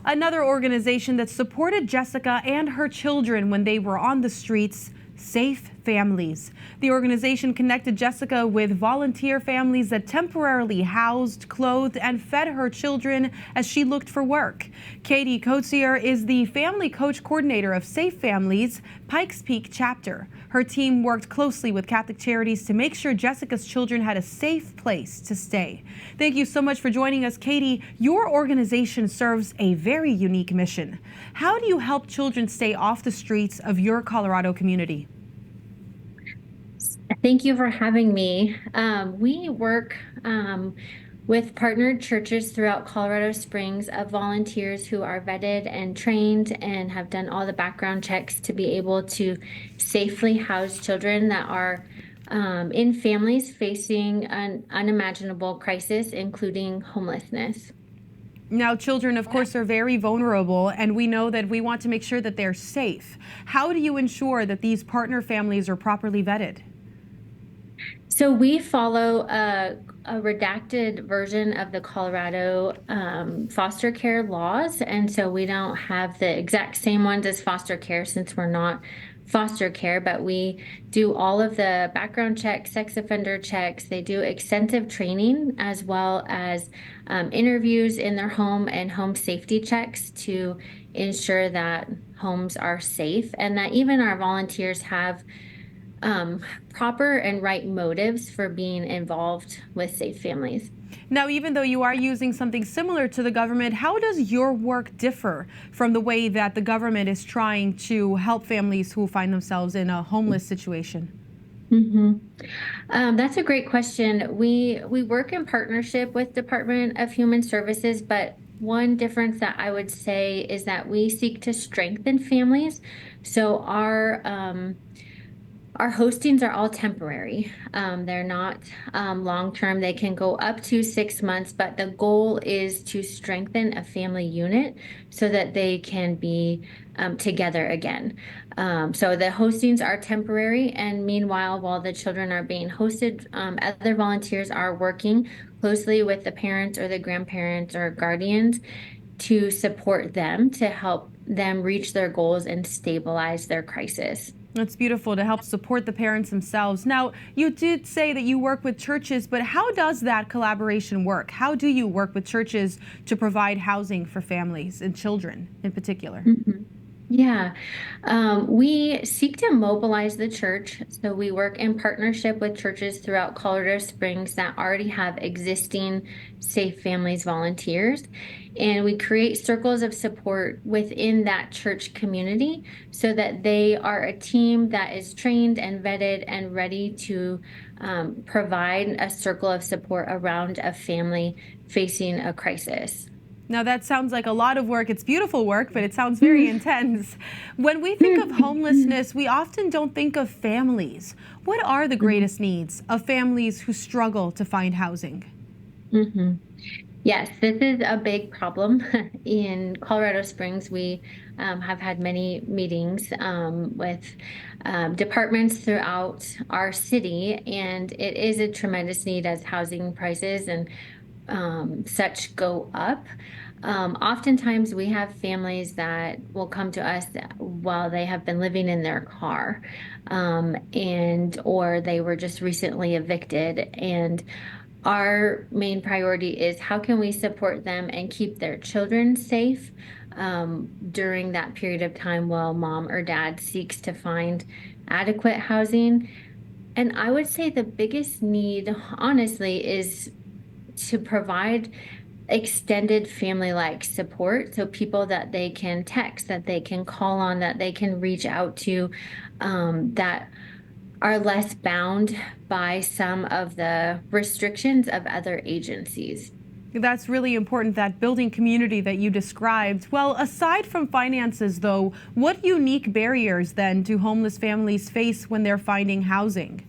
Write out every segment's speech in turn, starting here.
Another organization that supported Jessica and her children when they were on the streets, Safe Families. The organization connected Jessica with volunteer families that temporarily housed, clothed, and fed her children as she looked for work. Koetsier is the family coach coordinator of Safe Families Pikes Peak chapter. Her team worked closely with Catholic Charities to make sure Jessica's children had a safe place to stay. Thank you so much for joining us, Katie. Your organization serves a very unique mission. How do you help children stay off the streets of your Colorado community? Thank you for having me. We work with partnered churches throughout Colorado Springs of volunteers who are vetted and trained and have done all the background checks to be able to safely house children that are in families facing an unimaginable crisis, including homelessness. Now, children, of course, are very vulnerable, and we know that we want to make sure that they're safe. How do you ensure that these partner families are properly vetted? So we follow a redacted version of the Colorado foster care laws. And so we don't have the exact same ones as foster care since we're not foster care, but we do all of the background checks, sex offender checks. They do extensive training as well as interviews in their home and home safety checks to ensure that homes are safe and that even our volunteers have proper and right motives for being involved with Safe Families. Now, even though you are using something similar to the government, how does your work differ from the way that the government is trying to help families who find themselves in a homeless situation? That's a great question. We work in partnership with Department of Human Services, but one difference that I would say is that we seek to strengthen families. So our hostings are all temporary. They're not long-term. They can go up to 6 months, but the goal is to strengthen a family unit so that they can be together again. So the hostings are temporary, and meanwhile, while the children are being hosted, other volunteers are working closely with the parents or the grandparents or guardians to support them to help them reach their goals and stabilize their crisis. It's beautiful to help support the parents themselves. Now, you did say that you work with churches, but how does that collaboration work? How do you work with churches to provide housing for families and children in particular? Yeah, we seek to mobilize the church. So we work in partnership with churches throughout Colorado Springs that already have existing Safe Families volunteers. And we create circles of support within that church community so that they are a team that is trained and vetted and ready to provide a circle of support around a family facing a crisis. Now, that sounds like a lot of work. It's beautiful work, but it sounds very intense. When we think of homelessness, we often don't think of families. What are the greatest needs of families who struggle to find housing? Yes, this is a big problem in Colorado Springs. We have had many meetings with departments throughout our city, and it is a tremendous need as housing prices and such go up. Oftentimes we have families that will come to us while they have been living in their car, or they were just recently evicted. And our main priority is how can we support them and keep their children safe during that period of time while mom or dad seeks to find adequate housing. And I would say the biggest need, honestly, is to provide extended family-like support. So people that they can text, that they can call on, that they can reach out to, that are less bound by some of the restrictions of other agencies. That's really important, that building community that you described. Well, aside from finances, though, what unique barriers then do homeless families face when they're finding housing?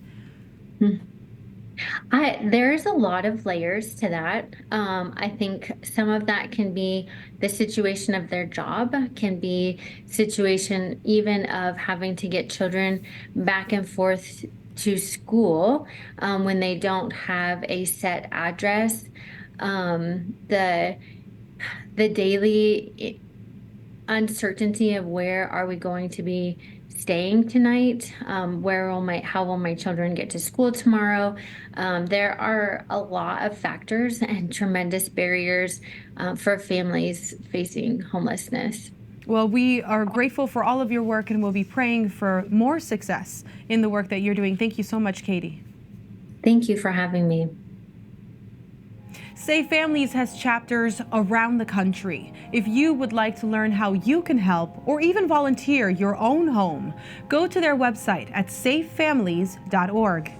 There's a lot of layers to that. I think some of that can be the situation of their job, can be situation even of having to get children back and forth to school when they don't have a set address. The the daily uncertainty of where are we going to be staying tonight, how will my children get to school tomorrow? There are a lot of factors and tremendous barriers for families facing homelessness. Well, we are grateful for all of your work and we'll be praying for more success in the work that you're doing. Thank you so much, Katie. Thank you for having me. Safe Families has chapters around the country. If you would like to learn how you can help or even volunteer your own home, go to their website at safefamilies.org.